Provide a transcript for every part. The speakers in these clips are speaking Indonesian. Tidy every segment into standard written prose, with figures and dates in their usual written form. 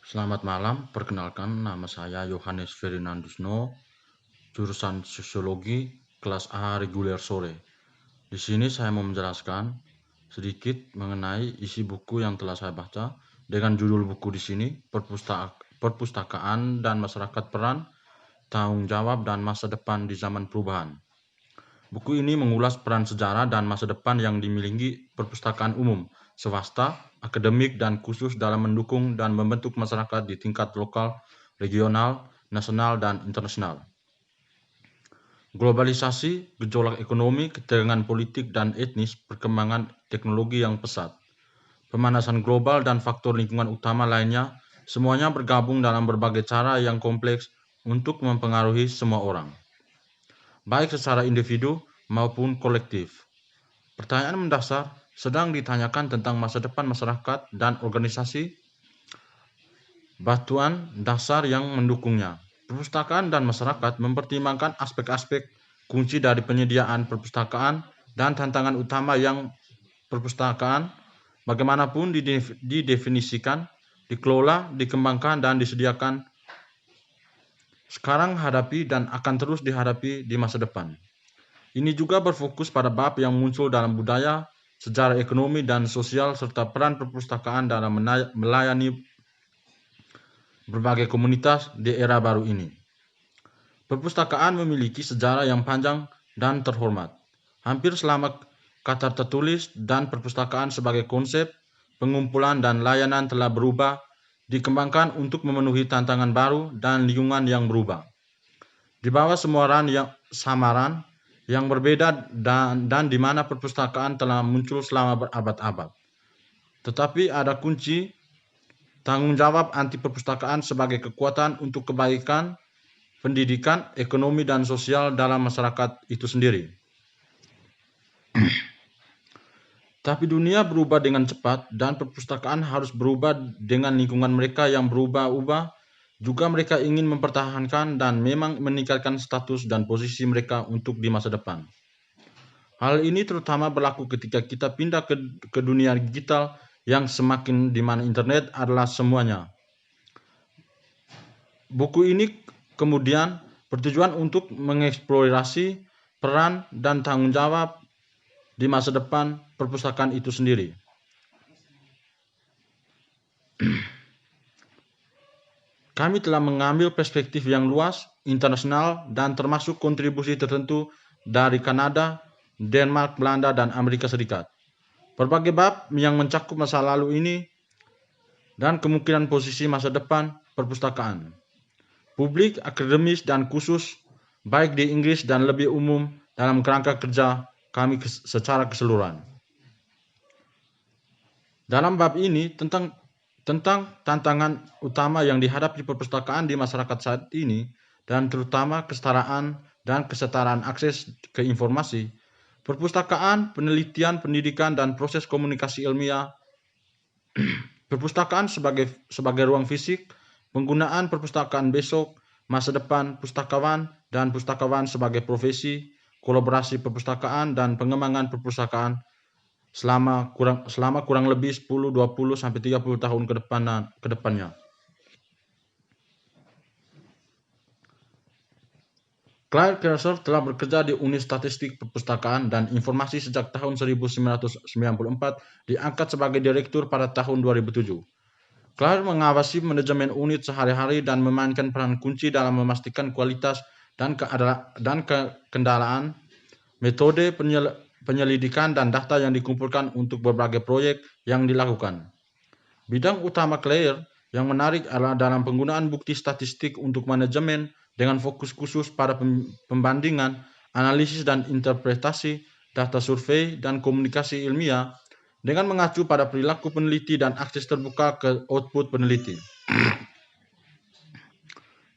Selamat malam, perkenalkan nama saya Yohanes Ferinandusno, jurusan Sosiologi, kelas A reguler sore. Di sini saya mau menjelaskan sedikit mengenai isi buku yang telah saya baca dengan judul buku di sini, Perpustakaan dan Masyarakat Peran, Tanggung Jawab dan Masa Depan di Zaman Perubahan. Buku ini mengulas peran sejarah dan masa depan yang dimiliki perpustakaan umum, swasta, akademik, dan khusus dalam mendukung dan membentuk masyarakat di tingkat lokal, regional, nasional, dan internasional. Globalisasi, gejolak ekonomi, ketegangan politik dan etnis, perkembangan teknologi yang pesat, pemanasan global, dan faktor lingkungan utama lainnya, semuanya bergabung dalam berbagai cara yang kompleks untuk mempengaruhi semua orang, baik secara individu maupun kolektif. Pertanyaan mendasar sedang ditanyakan tentang masa depan masyarakat dan organisasi batuan dasar yang mendukungnya. Perpustakaan dan masyarakat mempertimbangkan aspek-aspek kunci dari penyediaan perpustakaan dan tantangan utama yang perpustakaan bagaimanapun didefinisikan, dikelola, dikembangkan, dan disediakan sekarang hadapi dan akan terus dihadapi di masa depan. Ini juga berfokus pada bab yang muncul dalam budaya, sejarah ekonomi dan sosial serta peran perpustakaan dalam melayani berbagai komunitas di era baru ini. Perpustakaan memiliki sejarah yang panjang dan terhormat. Hampir selama kata tertulis dan perpustakaan sebagai konsep, pengumpulan dan layanan telah berubah, dikembangkan untuk memenuhi tantangan baru dan lingkungan yang berubah. Di bawah semua samaran yang berbeda dan di mana perpustakaan telah muncul selama berabad-abad. Tetapi ada kunci tanggung jawab anti perpustakaan sebagai kekuatan untuk kebaikan, pendidikan, ekonomi, dan sosial dalam masyarakat itu sendiri. Tapi dunia berubah dengan cepat dan perpustakaan harus berubah dengan lingkungan mereka yang berubah-ubah. Juga mereka ingin mempertahankan dan memang meningkatkan status dan posisi mereka untuk di masa depan. Hal ini terutama berlaku ketika kita pindah ke dunia digital yang semakin di mana internet adalah semuanya. Buku ini kemudian bertujuan untuk mengeksplorasi peran dan tanggung jawab di masa depan perpustakaan itu sendiri. Kami telah mengambil perspektif yang luas, internasional, dan termasuk kontribusi tertentu dari Kanada, Denmark, Belanda, dan Amerika Serikat. Berbagai bab yang mencakup masa lalu ini dan kemungkinan posisi masa depan perpustakaan. Publik, akademis, dan khusus, baik di Inggris dan lebih umum dalam kerangka kerja kami secara keseluruhan. Dalam bab ini tentang tantangan utama yang dihadapi perpustakaan di masyarakat saat ini dan terutama kesetaraan dan kesetaraan akses ke informasi, perpustakaan, penelitian, pendidikan, dan proses komunikasi ilmiah, perpustakaan sebagai ruang fisik, penggunaan perpustakaan besok, masa depan pustakawan, dan pustakawan sebagai profesi, kolaborasi perpustakaan, dan pengembangan perpustakaan selama kurang lebih 10, 20 sampai 30 tahun ke depannya. Claire Kerser telah bekerja di Unit Statistik Perpustakaan dan Informasi sejak tahun 1994, diangkat sebagai direktur pada tahun 2007. Claire mengawasi manajemen unit sehari-hari dan memainkan peran kunci dalam memastikan kualitas dan kekendalaan metode penyelidikan dan data yang dikumpulkan untuk berbagai proyek yang dilakukan. Bidang utama Claire yang menarik adalah dalam penggunaan bukti statistik untuk manajemen dengan fokus khusus pada pembandingan, analisis dan interpretasi data survei dan komunikasi ilmiah dengan mengacu pada perilaku peneliti dan akses terbuka ke output peneliti.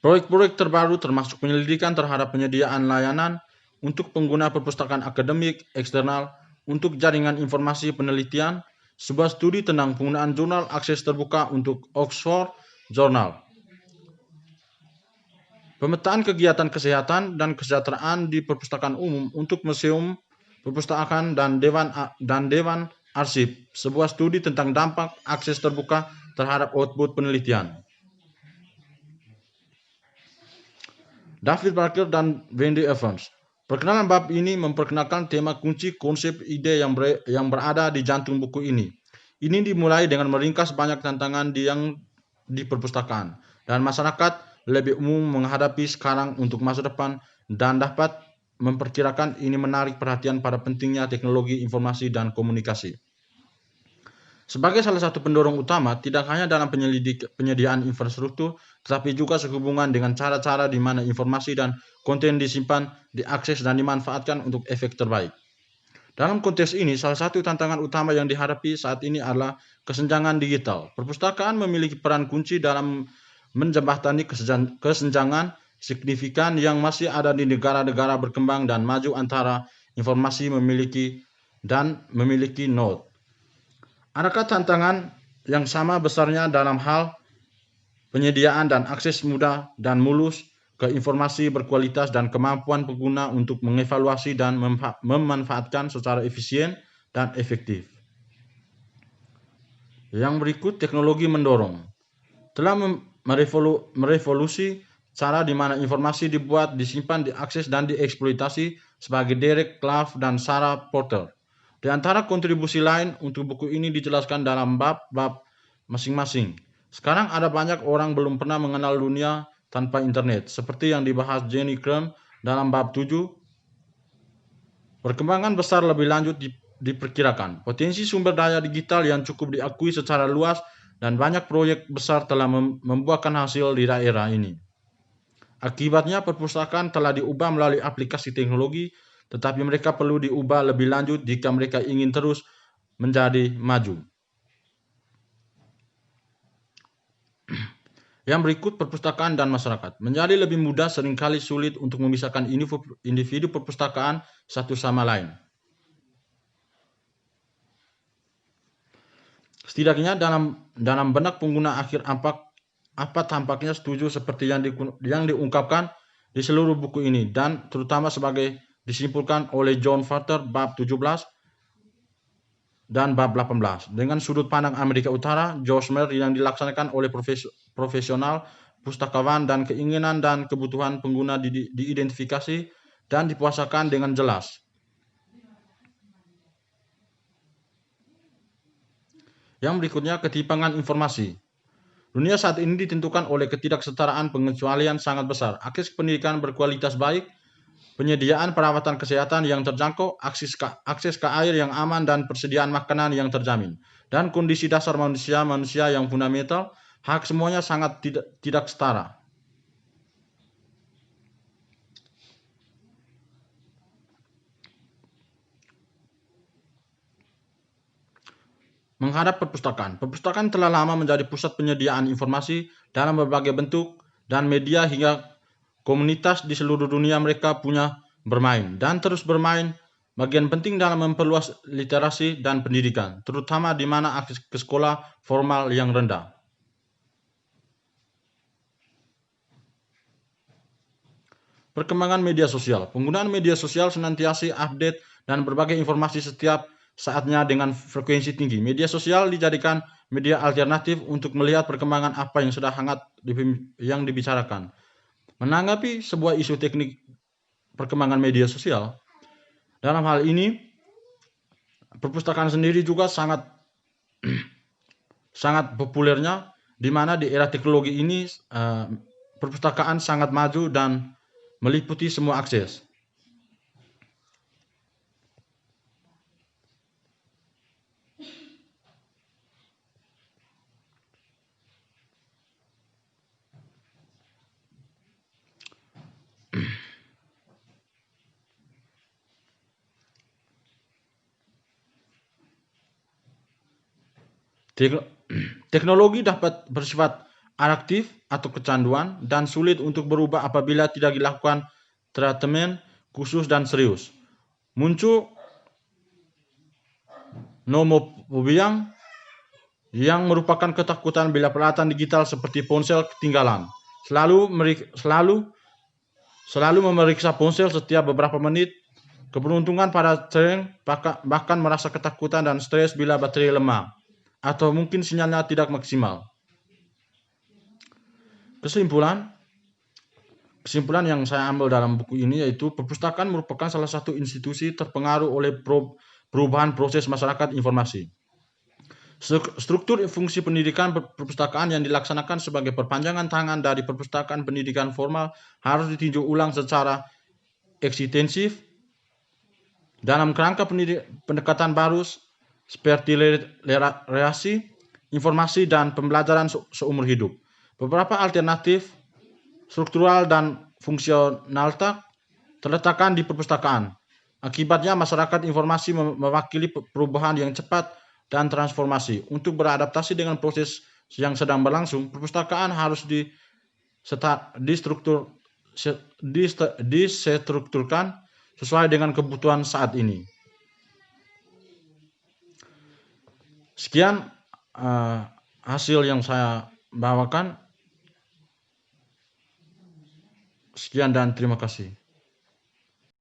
Proyek-proyek terbaru termasuk penyelidikan terhadap penyediaan layanan untuk pengguna perpustakaan akademik eksternal untuk jaringan informasi penelitian, sebuah studi tentang penggunaan jurnal akses terbuka untuk Oxford Journal. Pemetaan kegiatan kesehatan dan kesejahteraan di perpustakaan umum untuk museum, perpustakaan, dan dewan arsip, sebuah studi tentang dampak akses terbuka terhadap output penelitian. David Parker dan Wendy Evans. Perkenalan bab ini memperkenalkan tema kunci konsep ide yang berada di jantung buku ini. Ini dimulai dengan meringkas banyak tantangan di perpustakaan dan masyarakat lebih umum menghadapi sekarang untuk masa depan, dan dapat memperkirakan ini menarik perhatian pada pentingnya teknologi informasi dan komunikasi. Sebagai salah satu pendorong utama, tidak hanya dalam penyediaan infrastruktur, tetapi juga sehubungan dengan cara-cara di mana informasi dan konten disimpan, diakses, dan dimanfaatkan untuk efek terbaik. Dalam konteks ini, salah satu tantangan utama yang dihadapi saat ini adalah kesenjangan digital. Perpustakaan memiliki peran kunci dalam menjembatani kesenjangan signifikan yang masih ada di negara-negara berkembang dan maju antara informasi memiliki node. Adakah tantangan yang sama besarnya dalam hal penyediaan dan akses mudah dan mulus ke informasi berkualitas dan kemampuan pengguna untuk mengevaluasi dan memanfaatkan secara efisien dan efektif? Yang berikut, teknologi mendorong telah merevolusi cara di mana informasi dibuat, disimpan, diakses, dan dieksploitasi sebagai Derek Clave dan Sarah Porter. Di antara kontribusi lain untuk buku ini dijelaskan dalam bab-bab masing-masing. Sekarang ada banyak orang belum pernah mengenal dunia tanpa internet, seperti yang dibahas Jenny Kern dalam bab 7. Perkembangan besar lebih lanjut diperkirakan. Potensi sumber daya digital yang cukup diakui secara luas dan banyak proyek besar telah membuahkan hasil di daerah ini. Akibatnya, perpustakaan telah diubah melalui aplikasi teknologi, tetapi mereka perlu diubah lebih lanjut jika mereka ingin terus menjadi maju. Yang berikut, perpustakaan dan masyarakat. Menjadi lebih mudah, seringkali sulit untuk memisahkan individu perpustakaan satu sama lain. Setidaknya dalam benak pengguna akhir apa tampaknya setuju seperti yang diungkapkan di seluruh buku ini, dan terutama sebagai disimpulkan oleh John Farter bab 17 dan bab 18. Dengan sudut pandang Amerika Utara, George Mer yang dilaksanakan oleh profesional, pustakawan, dan keinginan dan kebutuhan pengguna diidentifikasi dan dipuasakan dengan jelas. Yang berikutnya, ketimpangan informasi. Dunia saat ini ditentukan oleh ketidaksetaraan pengecualian sangat besar. Akses pendidikan berkualitas baik, penyediaan perawatan kesehatan yang terjangkau, akses ke air yang aman, dan persediaan makanan yang terjamin, dan kondisi dasar manusia yang fundamental, hak semuanya sangat tidak setara. Menghadap perpustakaan. Perpustakaan telah lama menjadi pusat penyediaan informasi dalam berbagai bentuk dan media, hingga komunitas di seluruh dunia mereka punya bermain dan terus bermain bagian penting dalam memperluas literasi dan pendidikan, terutama di mana akses ke sekolah formal yang rendah. Perkembangan media sosial. Penggunaan media sosial senantiasa update dan berbagai informasi setiap saatnya dengan frekuensi tinggi. Media sosial dijadikan media alternatif untuk melihat perkembangan apa yang sudah hangat yang dibicarakan. Menanggapi sebuah isu teknik perkembangan media sosial, dalam hal ini perpustakaan sendiri juga sangat populernya, di mana di era teknologi ini perpustakaan sangat maju dan meliputi semua akses. Teknologi dapat bersifat adaptif atau kecanduan dan sulit untuk berubah apabila tidak dilakukan treatment khusus dan serius. Muncul nomophobia yang merupakan ketakutan bila peralatan digital seperti ponsel ketinggalan. Selalu memeriksa ponsel setiap beberapa menit. Keberuntungan pada sering bahkan merasa ketakutan dan stres bila baterai lemah atau mungkin sinyalnya tidak maksimal. Kesimpulan, kesimpulan yang saya ambil dalam buku ini yaitu perpustakaan merupakan salah satu institusi terpengaruh oleh perubahan proses masyarakat informasi. Struktur fungsi pendidikan perpustakaan yang dilaksanakan sebagai perpanjangan tangan dari perpustakaan pendidikan formal harus ditinjau ulang secara ekstensif dalam kerangka pendekatan baru seperti literasi, informasi, dan pembelajaran seumur hidup. Beberapa alternatif struktural dan fungsional terletakkan di perpustakaan. Akibatnya masyarakat informasi mewakili perubahan yang cepat dan transformasi. Untuk beradaptasi dengan proses yang sedang berlangsung, perpustakaan harus distrukturkan sesuai dengan kebutuhan saat ini. Sekian hasil yang saya bawakan. Sekian dan terima kasih.